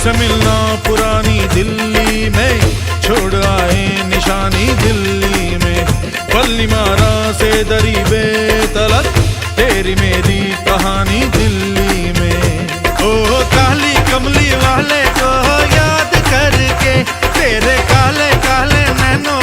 तुझसे मिलना पुरानी दिल्ली में, छोड़ आए निशानी दिल्ली में। पल्ली मारा से दरी बेतलक, तेरी मेरी कहानी दिल्ली में। ओ काली कमली वाले को याद करके, तेरे काले काले नैनों